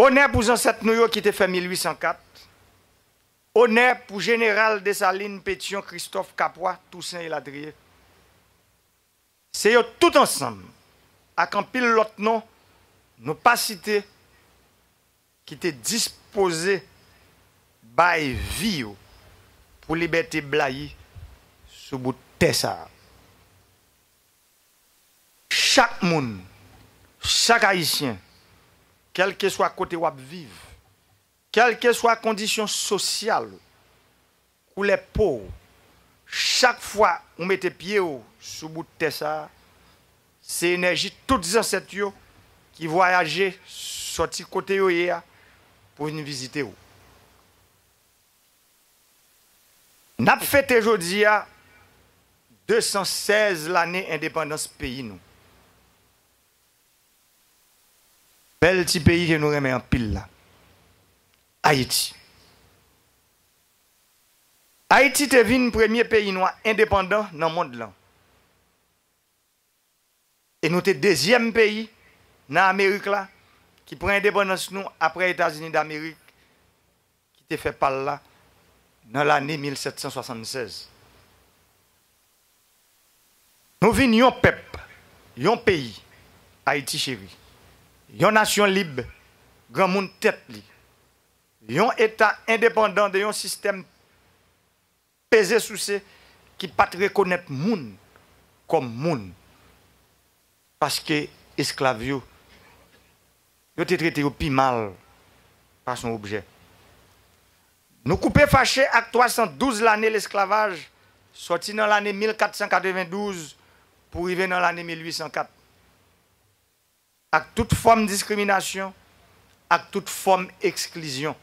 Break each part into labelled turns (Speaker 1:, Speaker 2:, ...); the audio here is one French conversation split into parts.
Speaker 1: Honneur pour ancêtres nous qui étaient fait 1804. Honneur pour Général Dessalines, Pétion, Christophe Capois, Toussaint et Ladrier. C'est eux tout ensemble, avec un pile l'autre nom, nous pas cité, qui étaient disposés by vie pour liberté blaye sous bout de terre. Chaque monde, chaque haïtien, quel que soit côté où vivre, quelle que soit la condition sociale, ou les pauvres, chaque fois on mette pied sous bout de terre, c'est l'énergie toutes les ancêtres qui voyageaient sorti côté pour venir visiter. Nous avons fêté aujourd'hui 216 l'année indépendance pays nous. Bel petit pays que nous remet en pile là. Haïti. Haïti est le premier pays noir indépendant dans le monde là. Et nous sommes le deuxième pays dans l'Amérique là qui prend indépendance nous après les États-Unis d'Amérique qui était fait par là dans l'année 1776. Nous venons un peuple, un pays, Haïti chéri, une nation libre, grand monde tête li, un État indépendant de un système pesé sous ce qui ne pas reconnaître moun comme moun. Parce que esclaves yo été traité au plus mal par son objet. Nous coupons fâchés avec 312 l'année l'esclavage, sorti dans l'année 1492 pour arriver dans l'année 1804. Avec toute forme de discrimination, avec toute forme d'exclusion.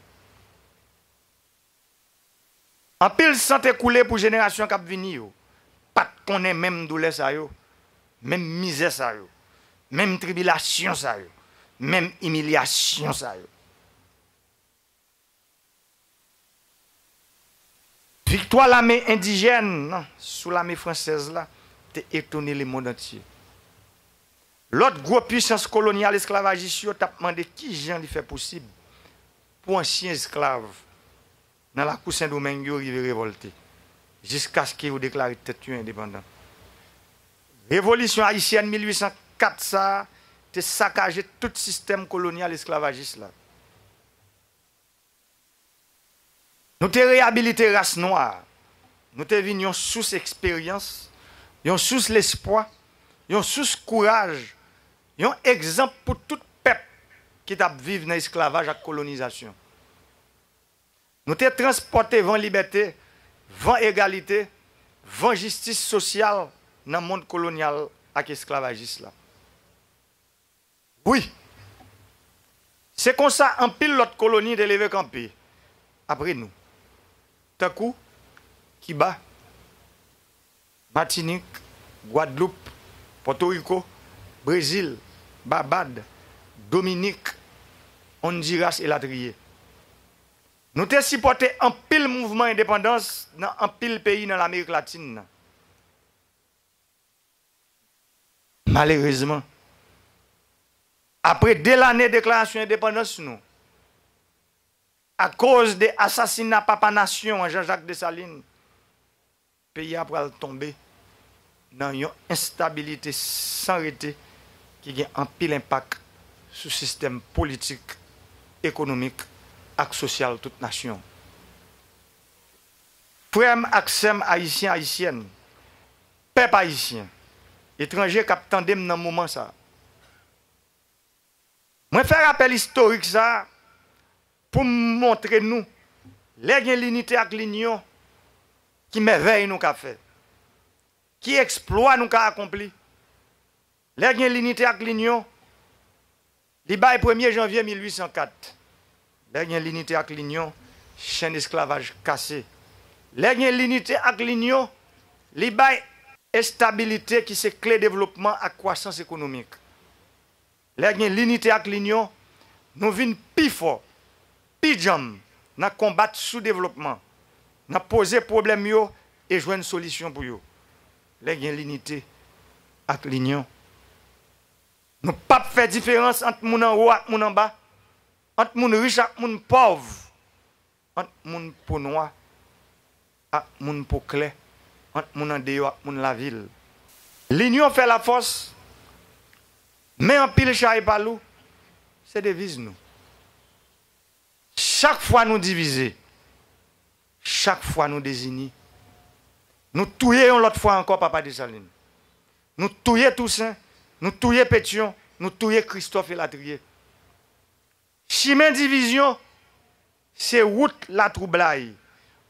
Speaker 1: En pile santé coulé pour génération qui a venu, pas qu'on ait même douleur ça yo, même misère ça yo, même tribulation ça yo, même humiliation ça yo. Victoire l'armée indigène sous l'armée française là, t'es étonné le monde entier. L'autre gros puissance coloniale esclavagiste t'a demandé qui gens lui fait possible pour ancien esclave dans la cour Saint-Domingue arrivé révolté jusqu'à ce qu'il déclare tête indépendant. Révolution haïtienne 1804 ça te saccagé tout système colonial esclavagiste là. Nous te réhabilité race noire. Nous te venions sous expérience, sous l'espoir, sous courage, un exemple pour tout peuple qui t'a vécu dans l'esclavage et la colonisation. Nous te transporté vers liberté, vers égalité, vers justice sociale dans le monde colonial et esclavagiste là. Oui. C'est comme ça en pile l'autre colonie de lever campé après nous. Takou, Kiba, Martinique, Guadeloupe, Porto Rico, Brésil, Barbade, Dominique, Honduras et Ladrier. Nous avons supporté un pile mouvement d'indépendance dans un pile pays dans l'Amérique latine. Malheureusement, après 2 années de déclaration d'indépendance, nous, à cause des assassinats Papa Nation en Jean-Jacques Dessalines, le pays a tombé dans une instabilité sans arrêt qui a un pile impact sur le système politique, économique et social de toute nation. Frère Axem haïtien, haïtienne, peuple haïtien, étranger qui attendent dans ce moment ça. Je vais faire rappel historique ça. Pour montrer nous l'unité avec l'union qui merveille nous qu'a fait, qui exploit nous qu'a accompli. L'unité avec l'union, le 1er janvier 1804. L'unité avec l'union, chaîne d'esclavage cassé. L'unité avec l'union, le stabilité qui c'est clé développement et croissance économique. L'unité avec l'union, nous venons plus fort. Pijam, na combattre sous-développement, na poser problème yo et jouer une solution pour yo. Là il y a l'unité avec l'union. Nous pas faire différence entre moun en haut et moun en bas. entre moun riche et moun pauvre, entre moun peau noire et moun peau claire, entre moun en dehors et moun la ville. L'union fait la force, mais en pile chat et palou, c'est devise nous. Chaque fois nous diviser, chaque fois nous désigner, nous touillons l'autre fois encore Papa Dessalines. Nous touillons Toussaint, nous touillons Pétion, nous touillons Christophe et Latrier. Chemin division, c'est route la troublaille.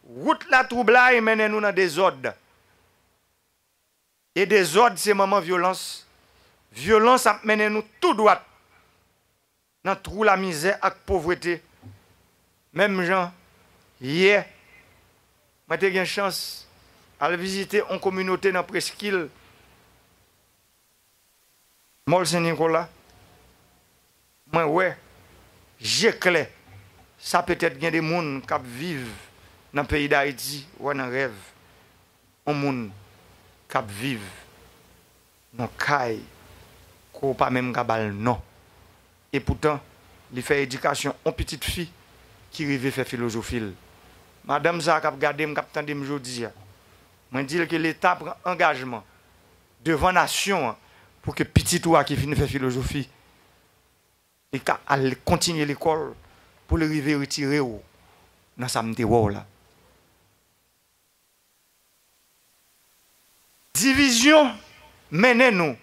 Speaker 1: Route la troublaille mène nous dans des ordres. Et des ordres, c'est moment violence. Violence a mené nous tout droit dans trou la misère et la pauvreté. Même gens, hier, j'ai eu une chance à visiter une communauté dans Presqu'île, Mol Saint-Nicolas. Moi, ouais, j'ai clair. Ça peut-être des gens qui vivent dans le pays d'Haïti ou dans rêve. Un monde qui vivent dans le caille, qui pas même cabal non. Et pourtant, il fait éducation en petite fille qui arrive faire philosophie. Madame ça qui a regardé, qui a entendu aujourd'hui. Je dis que l'État prend engagement devant la nation pour que petit toi qui finit faire philosophie et qu'elle continue l'école pour le arriver retirer dans sa là. Division mène nous.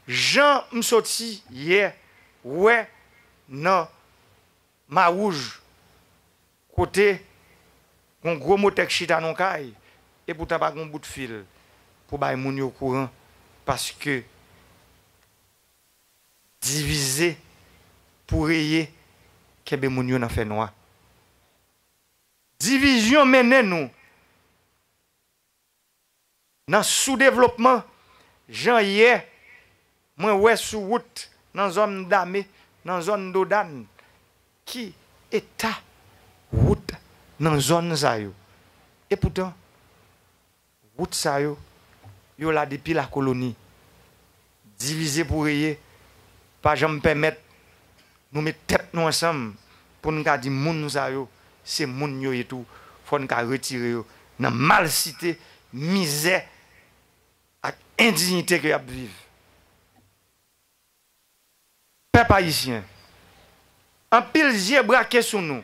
Speaker 1: Jean m'sorti hier ouais non ma rouge côté un gros motek chita non kay et pourtant pas un bout de fil pour bay moun yo courant parce que diviser pour rayer kebe moun yo nan fait noir. Division mène nous dans sous-développement. Jean hier moi ouais sous route dans zone d'Amé, dans zone d'Odan qui état route dans zone ça yo. Et pourtant route ça yo là depuis la colonie divisé pour rayer pas jamais permettre nous mettre tête nous ensemble pour nous dire moun ça yo c'est moun yo et tout faut nous retirer yo dans mal cité misère et indignité que y a vivre. Peuple haïtien, en pile yeux braqué sur nous.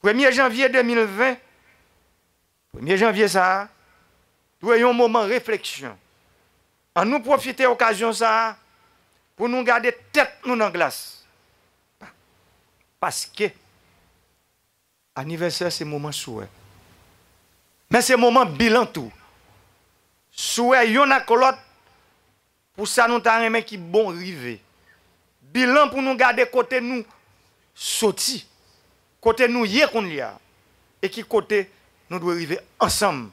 Speaker 1: 1er janvier 2020, 1er janvier ça, nous avons un moment de réflexion. En nous profiter de l'occasion ça pour nous garder tête nous dans la glace. Parce que l'anniversaire c'est un moment souhait. Mais c'est un moment bilan tout. Souhait yon a kolot pour ça nous ta remen qui bon rivé. Bilan pour nous garder côté nous sorti. Côté nous yé qu'on y a. Et qui côté nous doit arriver ensemble.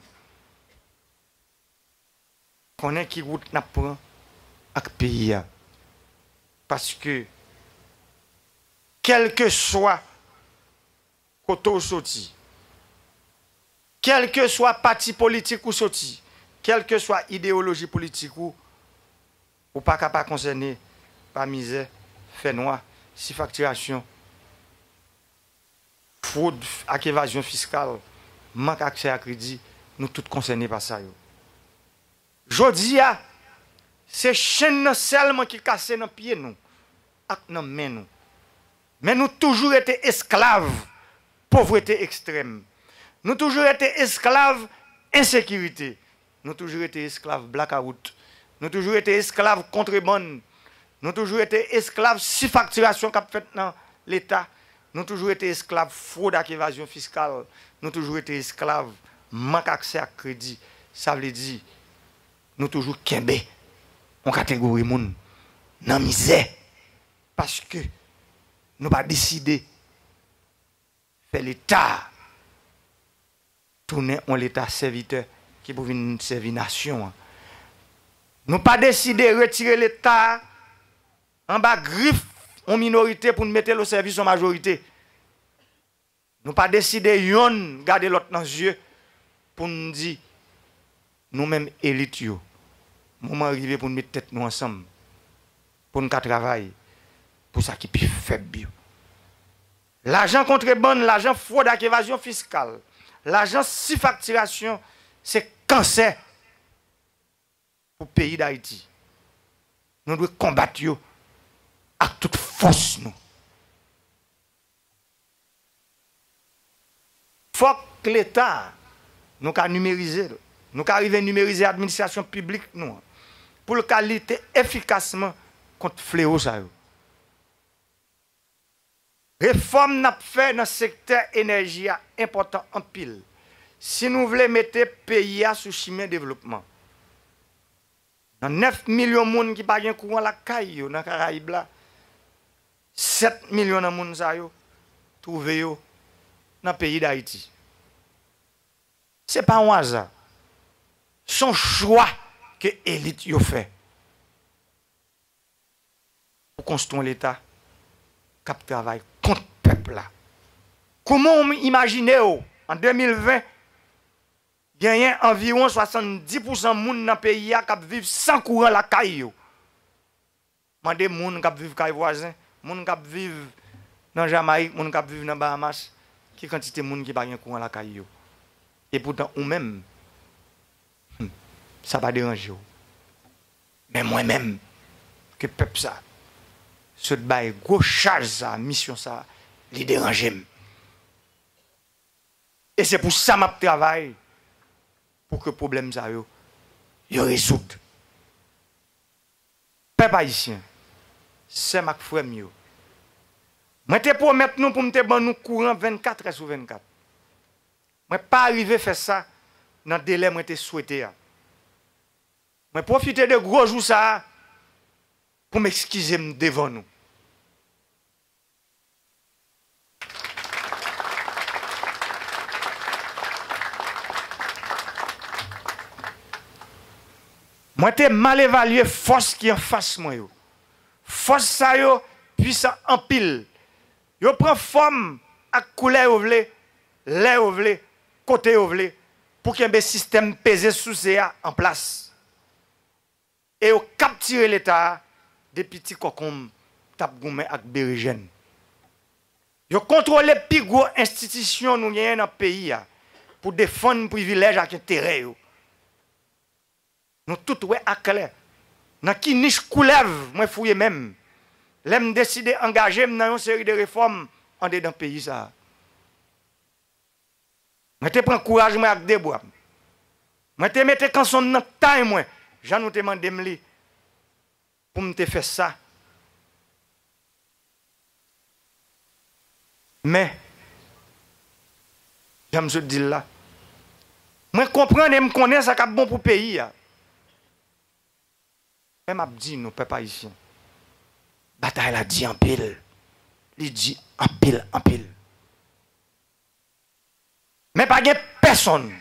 Speaker 1: Connaît qui route n'a prend avec pays. Parce que quel que soit côté sorti, quel que soit parti politique ou sorti, quelle que soit idéologie politique ou pas capable concerner par misère, fait noir, si facturation, fraude avec évasion fiscale, manque d'accès à crédit, nous tous concernés par ça. Jodi a, c'est chaîne seulement qui casse dans pied nous, ak nan main nous. Mais nous toujours été esclaves, pauvreté extrême. Nous toujours été esclaves, insécurité. Nous toujours été esclaves blackout. Nous toujours été esclaves contrebande. Nous toujours été esclaves si facturation qu'a fait dans l'État. Nous toujours été esclaves fraude et évasion fiscale. Nous toujours été esclaves manque d'accès à crédit. Ça veut dire nous toujours kembe en catégorie moun dans misère parce que nous pas décidé faire l'État tourner en l'État serviteur qui pour venir servir nation. Nous pas décidé de retirer l'État en bas griffe en minorité pour nous mettre au service en majorité. Nous pas décidé de garder l'autre dans les yeux pour nous dire nous-mêmes élites yo. Moment arrivé pour nous mettre tête nous ensemble pour nous travailler pour ça qui plus faible. L'argent contrebande, l'argent fraude et évasion fiscale, l'argent si facturation, c'est cancer pour le pays d'Haïti. Nous devons combattre yo à toute force. Il faut que l'État nous numériser, nous arriver à numériser l'administration publique nous, pour le qualité efficacement contre fléau ça. Réforme n'a fait dans le secteur énergie important en pile. Si nous voulons mettre le pays sous chemin de développement, dans 9 millions de personnes qui n'ont pas de courant la caille dans les Caraïbes, 7 millions de personnes trouvent dans le pays d'Haïti. Ce n'est pas un hasard. Son choix que l'élite a fait pour construire l'État qui travaille contre le peuple. Comment imaginez en 2020, il y a environ 70% de gens dans le pays qui vivent sans courant la caille. Il y a des gens qui vivent dans les voisins, des gens qui vivent dans Jamaïque, des gens qui vivent dans Bahamas, qui quantité de gens qui n'ont pas courant la caille. Et pourtant, ou-même, ça va déranger. Mais moi-même, que le peuple ça, ce bail gros charge ça, mission ça, les déranger. Et c'est pour ça que je travaille, pour que le problème ça yo résout. Peuple haïtien, c'est ma frère mieux. Moi te promettre nous pour me ban nous courant 24 heures sur 24. Moi pas arrivé à faire ça dans le délai que je souhaité. Je profiter de gros jours ça pour m'excuser devant nous. Moi t'ai mal évalué force qui en face moi yo. Force ça yo puissant en pile. Yo prend forme à couleur ou vle, l'air ou vle, côté ou vle pour qu'il y ait un système pesé sous ça en place. Et au capturer l'État des petits cocombes tap goumé ak berigène. Yo contrôler plus gros institutions nous gagne dans le pays pour défendre privilèges ak intérêt yo. Nous tout ouais à clair. Dans qui niche coulève, moi fouiller même. L'aime décider engager dans une série de réformes en dedans pays ça. Moi te prends courage moi avec des bois. Moi te mettre canson dans taille moi. J'en nous demande m'li pour me te faire ça. Mais j'aime se dire là. Moi comprendre et me connaître ça qui est bon pour le pays. Même a dit nous peuple haïtien. Bataille a dit en pile. Il dit en pile, en pile. Mais pas de personne.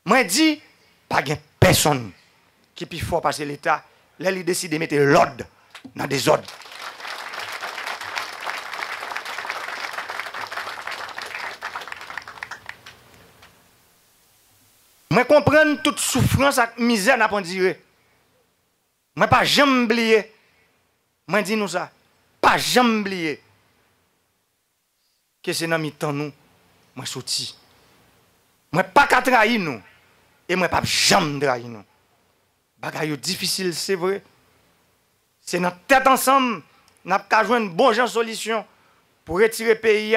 Speaker 1: Moi dis pas de personne qui peut fort passer l'État. Là il décide de mettre l'ordre dans des ordres. Moi comprendre toute souffrance et misère n'a pas dire. Moi pas jamais oublier. Moi dis nous ça. Pas jamais oublier. Que c'est dans mi-temps nous, moi sorti. Moi pas qu'à trahir nous. Et moi pas jamais trahir nous. Bagay difficile, c'est vrai. C'est notre tête ensemble, n'a pas jouer une bonne solution pour retirer le pays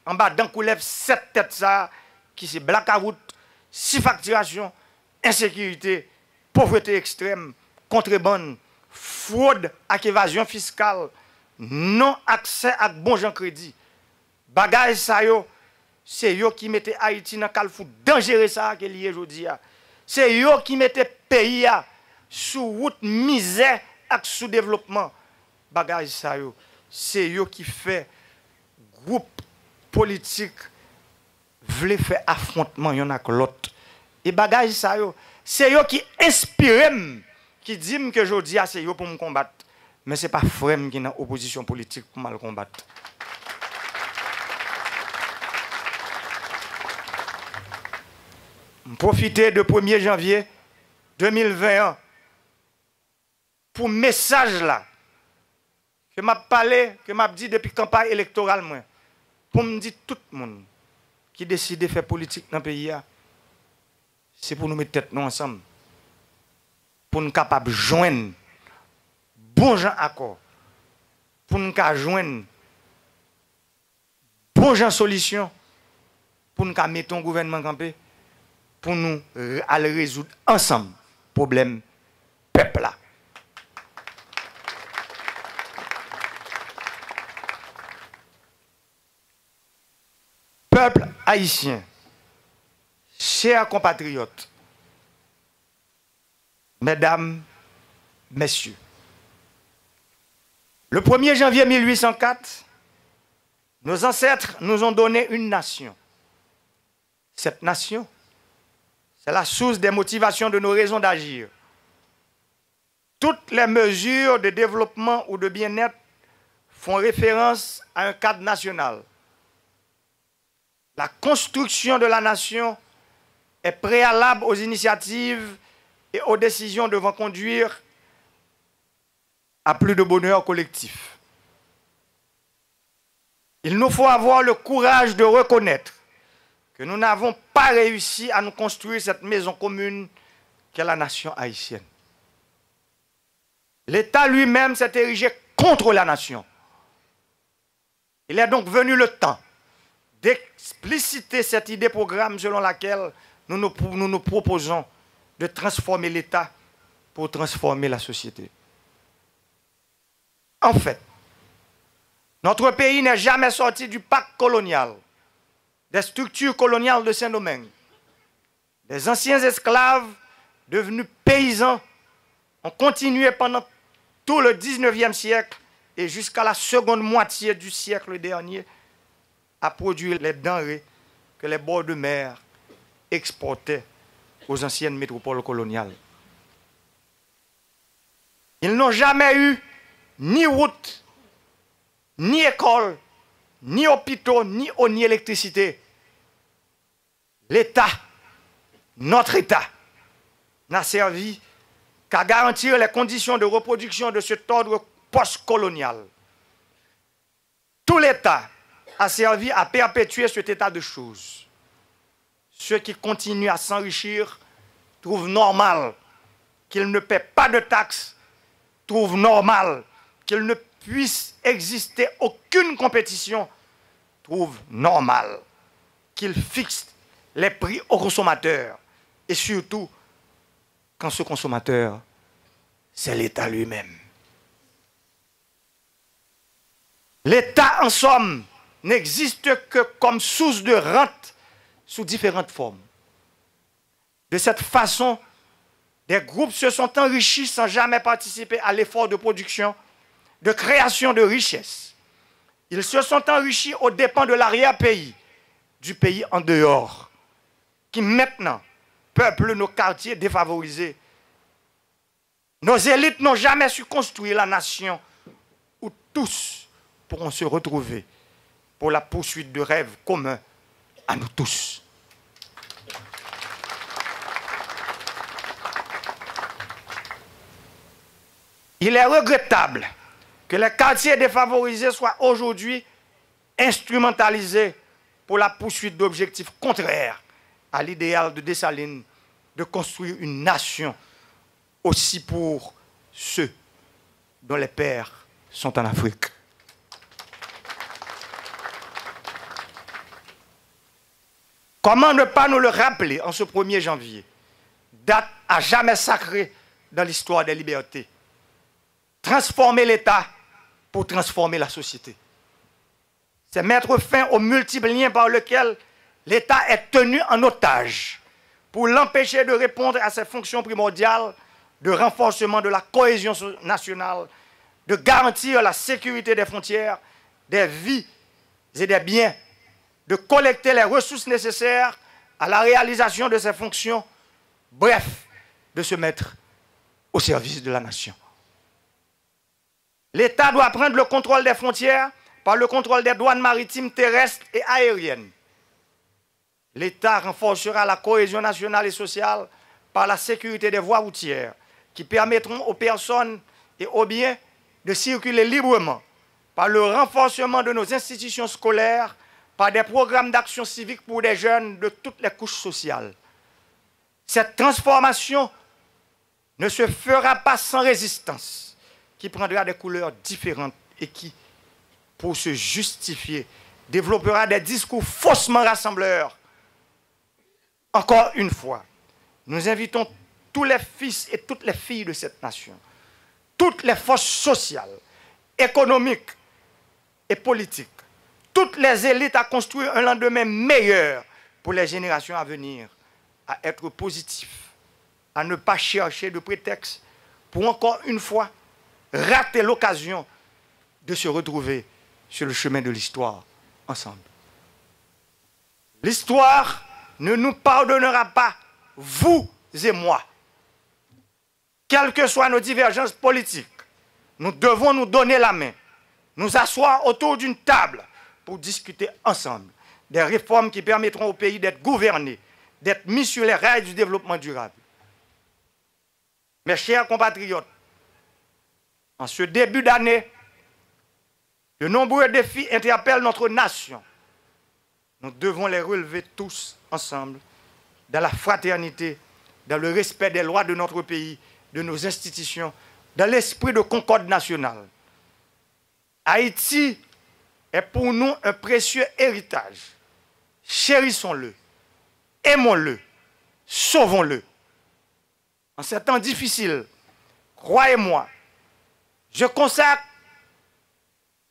Speaker 1: en bas d'un coup lève cette tête ça qui c'est blackout, si facturation, insécurité, pauvreté extrême, contrebande, fraude et évasion fiscale, non accès à bon gens crédit. Bagay ça yo, c'est yo qui mettait Haïti dans calfou dangereux ça qui est lié aujourd'hui. C'est yo qui mettait pays sous route misère et sous développement. Bagay ça yo, c'est yo qui fait groupe politique vle faire affrontement yon ak l'autre. Et bagay ça yo, c'est yo qui inspire qui dit que jodi c'est yo pour me combattre. Mais c'est pas frère qui dans opposition politique pour mal combattre. Profiter de 1er janvier 2021 pour message là que m'a parlé, que m'a dit depuis campagne électorale moi. pour me dire tout le monde qui décide de faire politique dans le pays, c'est pour nous mettre tête nous ensemble. Pour nous capables de joindre bon gens accord. Pour nous joindre bon gens solution. Pour nous mettre un gouvernement campé. Pour nous aller résoudre ensemble le problème peuple là. Peuple haïtien, chers compatriotes, mesdames, messieurs, le 1er janvier 1804, nos ancêtres nous ont donné une nation. Cette nation, c'est la source des motivations de nos raisons d'agir. Toutes les mesures de développement ou de bien-être font référence à un cadre national. La construction de la nation est préalable aux initiatives et aux décisions devant conduire à plus de bonheur collectif. Il nous faut avoir le courage de reconnaître que nous n'avons pas réussi à nous construire cette maison commune qu'est la nation haïtienne. L'État lui-même s'est érigé contre la nation. Il est donc venu le temps d'expliciter cette idée programme selon laquelle nous nous proposons de transformer l'État pour transformer la société. En fait, notre pays n'est jamais sorti du pacte colonial, des structures coloniales de Saint-Domingue. Les anciens esclaves, devenus paysans, ont continué pendant tout le 19e siècle et jusqu'à la seconde moitié du siècle dernier à produire les denrées que les bords de mer exportaient aux anciennes métropoles coloniales. Ils n'ont jamais eu ni route, ni école, ni hôpitaux, ni eau, ni électricité. L'État, notre État, n'a servi qu'à garantir les conditions de reproduction de cet ordre post-colonial. Tout l'État a servi à perpétuer cet état de choses. Ceux qui continuent à s'enrichir trouvent normal qu'ils ne paient pas de taxes, trouvent normal qu'il ne puisse exister aucune compétition, trouvent normal qu'ils fixent les prix aux consommateurs. Et surtout, quand ce consommateur, c'est l'État lui-même. L'État, en somme, n'existe que comme source de rente sous différentes formes. De cette façon, des groupes se sont enrichis sans jamais participer à l'effort de production, de création de richesses. Ils se sont enrichis aux dépens de l'arrière-pays, du pays en dehors, qui maintenant peuple nos quartiers défavorisés. Nos élites n'ont jamais su construire la nation où tous pourront se retrouver pour la poursuite de rêves communs à nous tous. Il est regrettable que les quartiers défavorisés soient aujourd'hui instrumentalisés pour la poursuite d'objectifs contraires à l'idéal de Dessalines de construire une nation aussi pour ceux dont les pères sont en Afrique. Comment ne pas nous le rappeler en ce 1er janvier, date à jamais sacrée dans l'histoire des libertés? Transformer l'État pour transformer la société. C'est mettre fin aux multiples liens par lesquels l'État est tenu en otage pour l'empêcher de répondre à ses fonctions primordiales de renforcement de la cohésion nationale, de garantir la sécurité des frontières, des vies et des biens, de collecter les ressources nécessaires à la réalisation de ses fonctions, bref, de se mettre au service de la nation. L'État doit prendre le contrôle des frontières par le contrôle des douanes maritimes, terrestres et aériennes. L'État renforcera la cohésion nationale et sociale par la sécurité des voies routières qui permettront aux personnes et aux biens de circuler librement, par le renforcement de nos institutions scolaires, par des programmes d'action civique pour des jeunes de toutes les couches sociales. Cette transformation ne se fera pas sans résistance, qui prendra des couleurs différentes et qui, pour se justifier, développera des discours faussement rassembleurs. Encore une fois, nous invitons tous les fils et toutes les filles de cette nation, toutes les forces sociales, économiques et politiques, toutes les élites à construire un lendemain meilleur pour les générations à venir, à être positifs, à ne pas chercher de prétexte pour encore une fois rater l'occasion de se retrouver sur le chemin de l'histoire ensemble. L'histoire ne nous pardonnera pas, vous et moi. Quelles que soient nos divergences politiques, nous devons nous donner la main, nous asseoir autour d'une table pour discuter ensemble des réformes qui permettront au pays d'être gouverné, d'être mis sur les rails du développement durable. Mes chers compatriotes, en ce début d'année, de nombreux défis interpellent notre nation. Nous devons les relever tous ensemble, dans la fraternité, dans le respect des lois de notre pays, de nos institutions, dans l'esprit de concorde nationale. Haïti est pour nous un précieux héritage. Chérissons-le, aimons-le, sauvons-le. En ces temps difficiles, croyez-moi, je consacre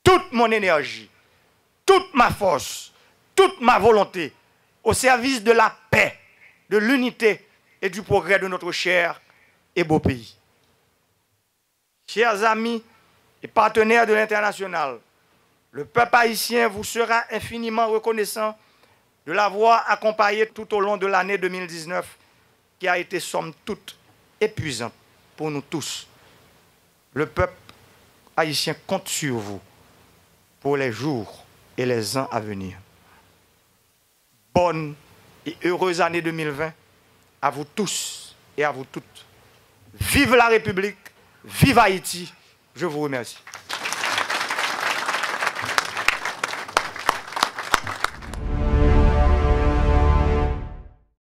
Speaker 1: toute mon énergie, toute ma force, toute ma volonté au service de la paix, de l'unité et du progrès de notre cher et beau pays. Chers amis et partenaires de l'international, le peuple haïtien vous sera infiniment reconnaissant de l'avoir accompagné tout au long de l'année 2019 qui a été somme toute épuisante pour nous tous. Le peuple haïtien compte sur vous pour les jours et les ans à venir. Bonne et heureuse année 2020 à vous tous et à vous toutes. Vive la République, vive Haïti, je vous remercie.